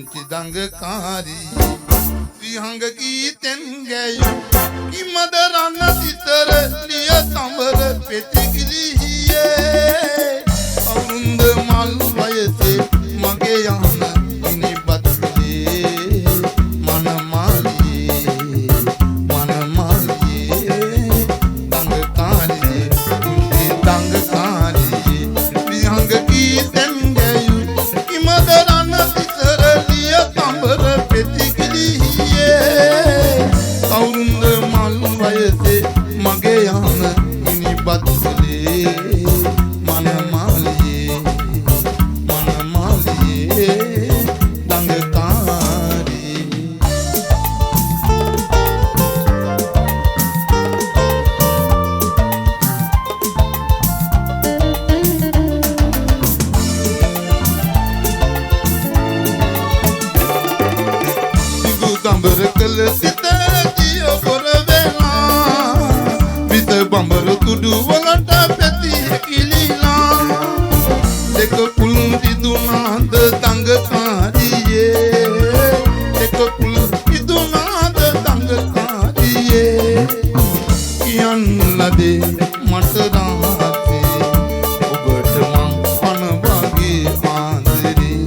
පුංචි දඟකාරී විහංග කීතෙන් ගැයු කිමද රන්න සිතර ලිය තඹර පෙතිකිලියේ අවුරුන්ද මල් වයසේ මගේ යහන ඉනිබත්ලේ මනමාලියේ දඟකාරී පුංචි දඟකාරී විහංග කීතෙන් ගැයු කිමද රන්න සිතර ලිය තඹර පෙතිකිලියේ අවුරුන්ද මල් වයසේ මගේ යහන ඉනිබත්ලේ මනමාලියේ දඟකාරී සිගු දඹර කළ සිත දිය පොර වෙලා විස බඹර තුඩු වලට පැති කිලිලා දෙක කුල් දිදුනාද දඟකාරියේ දෙක කුල් දිදුනාද දඟකාරියේ කියන්න ලදේ මට රාතේ ඔබට මං පන වගේ ආදරේ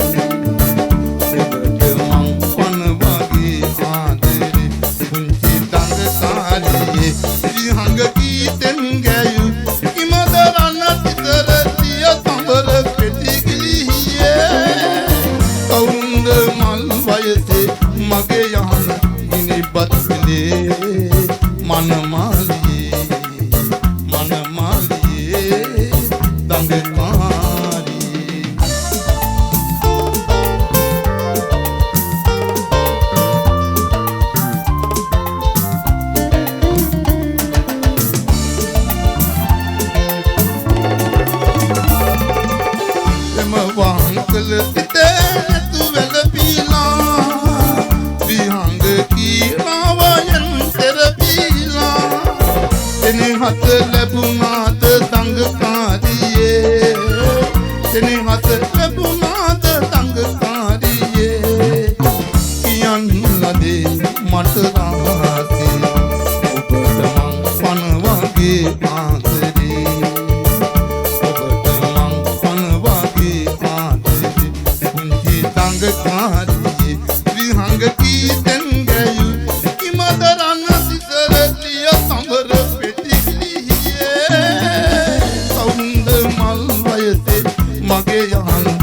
ඔබට මං පන වගේ ආදරේ පුංචි දඟකාරියේ විහංග කීතෙන් ගැයු කිමද රන්න සිතර ලිය තඹර අවුරුන්ද මල් වයසේ මගේ යහන ඉනිබත්ලේ මනමාලියේ දඟකාරී එම වහංකල සිතේ නැතු වැළපීලා විහංග කීරාවයන් තෙරපීලා එනහත ලැබුණාද දඟකාරියේ එනහත ලැබුණාද දඟකාරියේ කියන්න ලදේ මට රාතේ ඔබට මං පන වගේ ආදරේ දඟකාරියේ විහංග කීතෙන් ගැයු කිමද රන්න සිතර ලිය තඹර පෙතිකිලියේ අවුරුන්ද මල් වයසේ මගේ යහන